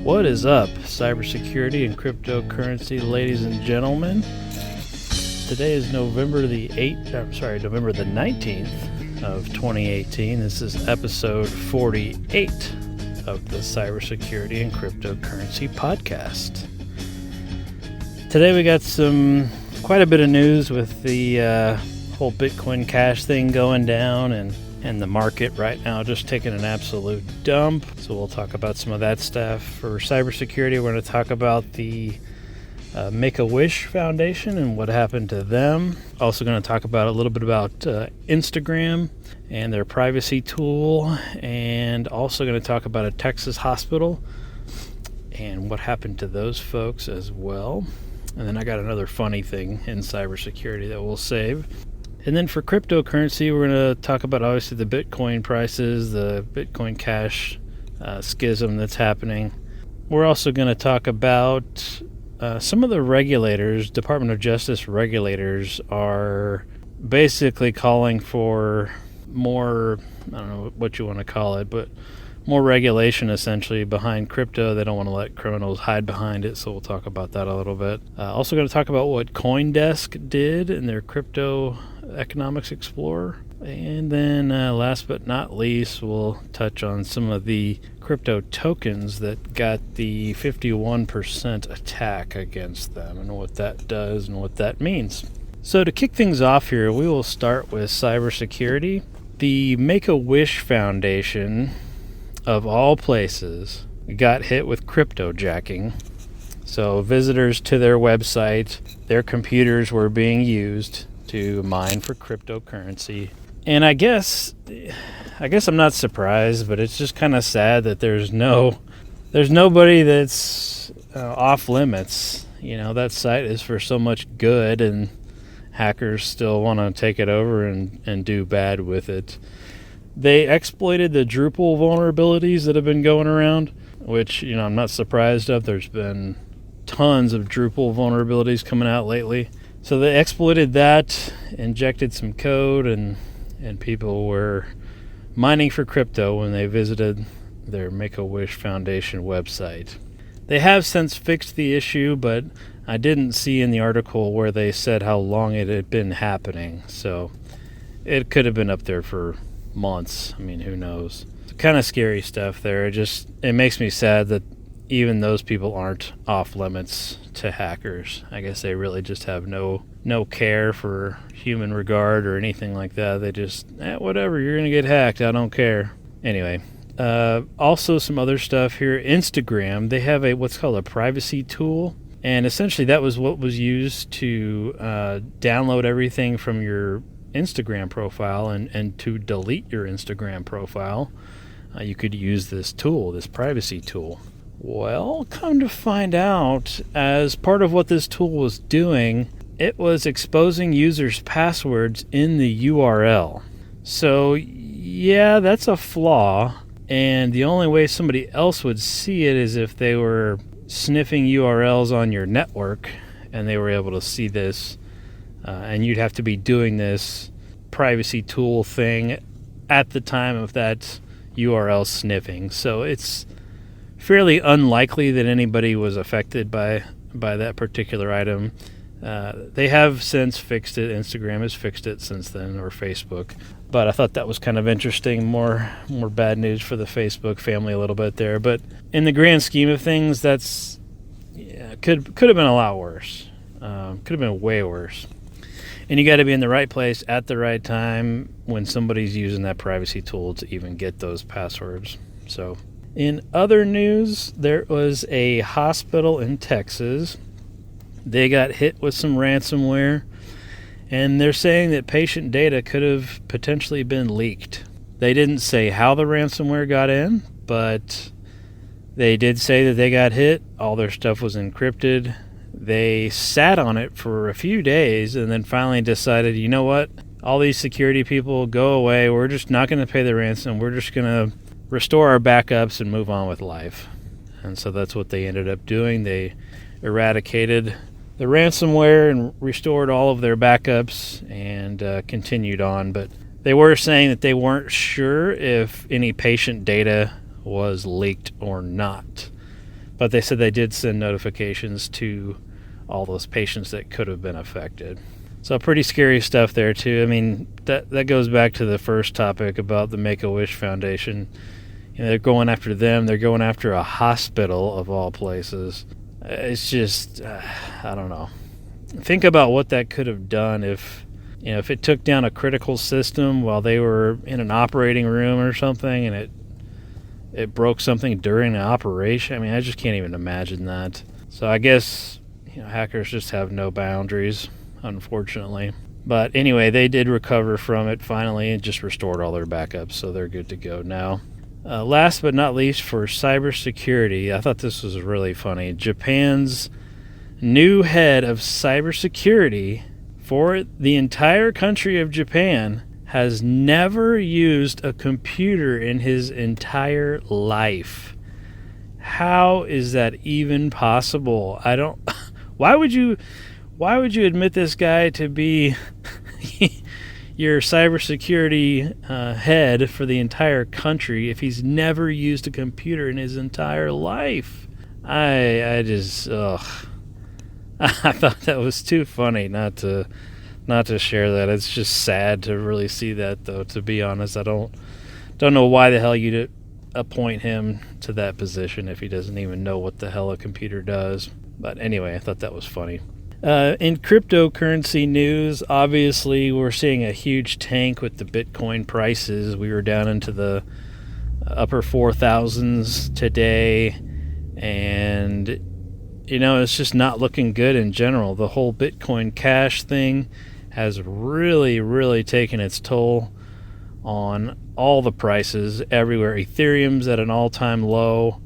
What is up, cybersecurity and cryptocurrency ladies and gentlemen? Today is November the 19th of 2018. This is episode 48 of the Cybersecurity and Cryptocurrency podcast. Today we got quite a bit of news with the whole Bitcoin Cash thing going down and the market right now just taking an absolute dump. So we'll talk about some of that stuff. For cybersecurity, we're going to talk about the Make-A-Wish Foundation and what happened to them. Also going to talk about a little bit about Instagram and their privacy tool, and also going to talk about a Texas hospital and what happened to those folks as well. And then I got another funny thing in cybersecurity that we'll save. And then for cryptocurrency, we're going to talk about obviously the Bitcoin prices, the Bitcoin Cash schism that's happening. We're also going to talk about some of the regulators, Department of Justice regulators, are basically calling for more, I don't know what you want to call it, but more regulation essentially behind crypto. They don't want to let criminals hide behind it, so we'll talk about that a little bit. Also going to talk about what CoinDesk did in their Crypto Economics Explorer. And then last but not least, we'll touch on some of the crypto tokens that got the 51% attack against them and what that does and what that means. So to kick things off here, we will start with cybersecurity. The Make-A-Wish Foundation, of all places, got hit with cryptojacking. So visitors to their website, their computers were being used to mine for cryptocurrency. And I guess I'm not surprised, but it's just kind of sad that there's nobody that's off limits. You know, that site is for so much good, and hackers still want to take it over and do bad with it. They exploited the Drupal vulnerabilities that have been going around, which, you know, I'm not surprised of. There's been tons of Drupal vulnerabilities coming out lately. So they exploited that, injected some code, and people were mining for crypto when they visited their Make-A-Wish Foundation website. They have since fixed the issue, but I didn't see in the article where they said how long it had been happening. So it could have been up there for months. I mean, who knows? It's kind of scary stuff there. It makes me sad that even those people aren't off limits to hackers. I guess they really just have no care for human regard or anything like that. They just, whatever, you're going to get hacked. I don't care. Anyway, also some other stuff here. Instagram, they have what's called a privacy tool. And essentially that was what was used to download everything from your Instagram profile and to delete your Instagram profile. You could use this tool, this privacy tool. Well, come to find out, as part of what this tool was doing, it was exposing users' passwords in the URL. So, yeah, that's a flaw, and the only way somebody else would see it is if they were sniffing URLs on your network, and they were able to see this, and you'd have to be doing this privacy tool thing at the time of that URL sniffing. So it's fairly unlikely that anybody was affected by that particular item. They have since fixed it. Instagram has fixed it since then, or Facebook. But I thought that was kind of interesting. More bad news for the Facebook family a little bit there. But in the grand scheme of things, that's could have been a lot worse. Could have been way worse. And you got to be in the right place at the right time when somebody's using that privacy tool to even get those passwords. So, in other news, there was a hospital in Texas. They got hit with some ransomware, and they're saying that patient data could have potentially been leaked. They didn't say how the ransomware got in, but they did say that they got hit. All their stuff was encrypted. They sat on it for a few days and then finally decided, you know what? All these security people, go away. We're just not going to pay the ransom. We're just going to restore our backups and move on with life. And so that's what they ended up doing. They eradicated the ransomware and restored all of their backups and continued on. But they were saying that they weren't sure if any patient data was leaked or not. But they said they did send notifications to all those patients that could have been affected. So pretty scary stuff there too. I mean, that goes back to the first topic about the Make-A-Wish Foundation. They're going after them. They're going after a hospital of all places. It's just, I don't know. Think about what that could have done if it took down a critical system while they were in an operating room or something, and it broke something during the operation. I mean, I just can't even imagine that. So I guess hackers just have no boundaries, unfortunately. But anyway, they did recover from it finally and just restored all their backups, so they're good to go now. Last but not least, for cybersecurity, I thought this was really funny. Japan's new head of cybersecurity for the entire country of Japan has never used a computer in his entire life. How is that even possible? Why would you admit this guy to be your cybersecurity head for the entire country if he's never used a computer in his entire life? I just I thought that was too funny not to share that. It's just sad to really see that, though. To be honest, I don't know why the hell you'd appoint him to that position if he doesn't even know what the hell a computer does. But anyway, I thought that was funny. In cryptocurrency news, obviously we're seeing a huge tank with the Bitcoin prices. We were down into the upper 4,000s today, and it's just not looking good in general. The whole Bitcoin Cash thing has really, really taken its toll on all the prices everywhere. Ethereum's at an all-time low.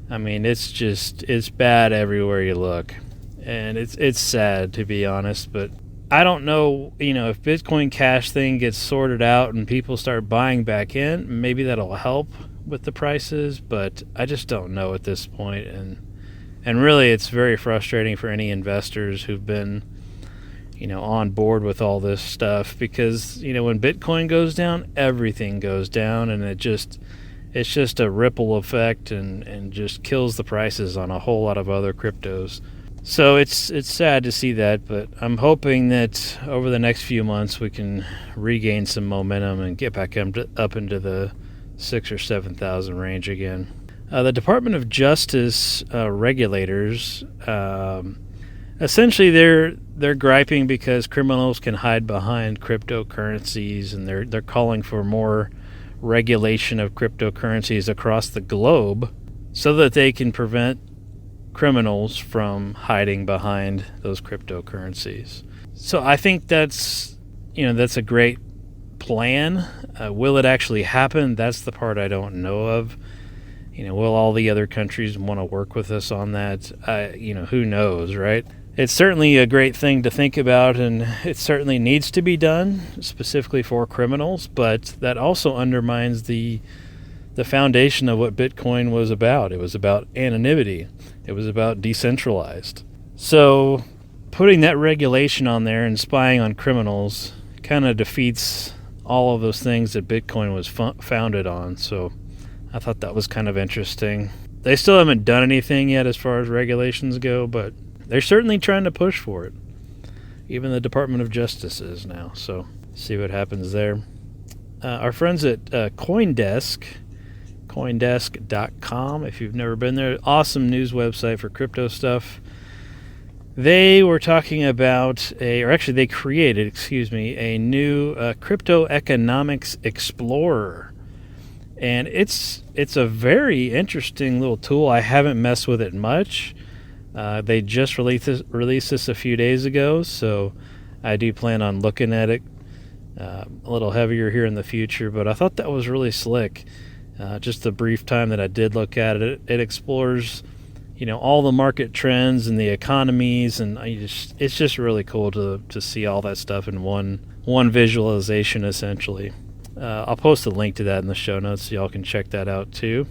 I mean, it's bad everywhere you look. And it's sad, to be honest, but I don't know, if Bitcoin Cash thing gets sorted out and people start buying back in, maybe that'll help with the prices, but I just don't know at this point. And really, it's very frustrating for any investors who've been, on board with all this stuff, because, when Bitcoin goes down, everything goes down, and it's just a ripple effect and just kills the prices on a whole lot of other cryptos. So it's sad to see that, but I'm hoping that over the next few months we can regain some momentum and get back up into the 6,000 or 7,000 range again. The Department of Justice regulators, essentially they're griping because criminals can hide behind cryptocurrencies, and they're calling for more regulation of cryptocurrencies across the globe so that they can prevent criminals from hiding behind those cryptocurrencies. So I think that's a great plan. Will it actually happen? That's the part I don't know of. Will all the other countries want to work with us on that? Who knows, right? It's certainly a great thing to think about, and it certainly needs to be done specifically for criminals, but that also undermines the foundation of what Bitcoin was about. It was about anonymity. It was about decentralized. So putting that regulation on there and spying on criminals kind of defeats all of those things that Bitcoin was founded on. So I thought that was kind of interesting. They still haven't done anything yet as far as regulations go, but they're certainly trying to push for it. Even the Department of Justice is now. So see what happens there. Our friends at CoinDesk, coindesk.com, if you've never been there, awesome news website for crypto stuff. They were talking about they created a new crypto economics explorer, and it's a very interesting little tool. I haven't messed with it much. They just released this a few days ago, so I do plan on looking at it a little heavier here in the future, but I thought that was really slick. Just the brief time that I did look at it, it explores, all the market trends and the economies, and it's just really cool to see all that stuff in one visualization, essentially. I'll post a link to that in the show notes so y'all can check that out too.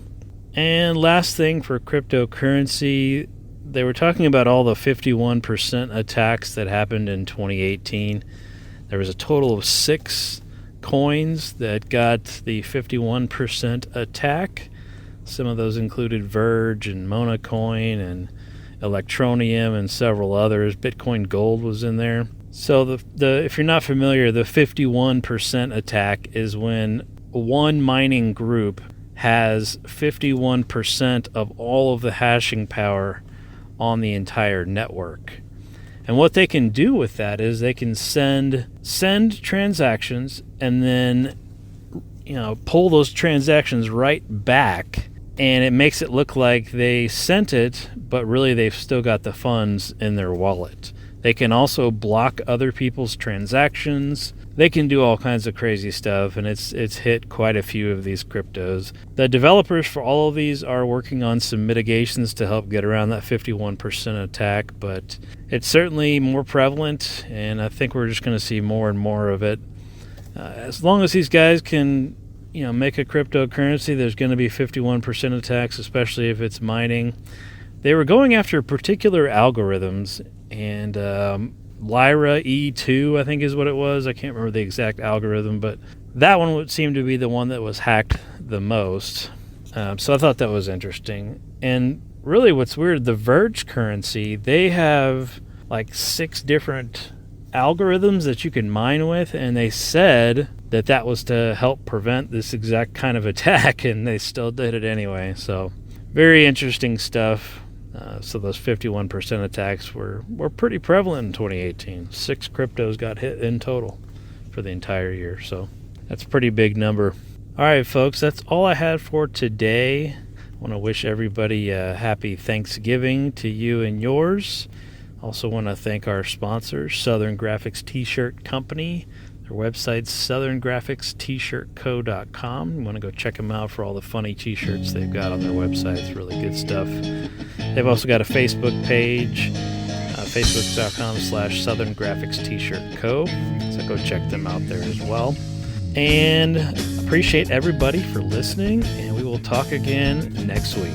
And last thing for cryptocurrency, they were talking about all the 51% attacks that happened in 2018. There was a total of 6 coins that got the 51% attack. Some of those included Verge and Monacoin and Electroneum and several others. Bitcoin Gold was in there. So the if you're not familiar, the 51% attack is when one mining group has 51% of all of the hashing power on the entire network. And what they can do with that is they can send transactions and then pull those transactions right back, and it makes it look like they sent it, but really they've still got the funds in their wallet. They can also block other people's transactions. They can do all kinds of crazy stuff, and it's hit quite a few of these cryptos. The developers for all of these are working on some mitigations to help get around that 51% attack, but it's certainly more prevalent, and I think we're just going to see more and more of it. As long as these guys can make a cryptocurrency, there's going to be 51% attacks, especially if it's mining. They were going after particular algorithms, and Lyra E2, I think is what it was. I can't remember the exact algorithm, but that one would seem to be the one that was hacked the most. So I thought that was interesting. And really what's weird, the Verge currency, they have like 6 different algorithms that you can mine with, and they said that was to help prevent this exact kind of attack, and they still did it anyway. So very interesting stuff. So those 51% attacks were pretty prevalent in 2018. 6 cryptos got hit in total for the entire year. So that's a pretty big number. All right, folks, that's all I had for today. I want to wish everybody a happy Thanksgiving to you and yours. Also want to thank our sponsors, Southern Graphics T-Shirt Company. Their website's southerngraphicst-shirtco.com. You want to go check them out for all the funny T-shirts they've got on their website. It's really good stuff. They've also got a Facebook page, facebook.com/Southern Graphics T-Shirt Co. So go check them out there as well. And appreciate everybody for listening, and we will talk again next week.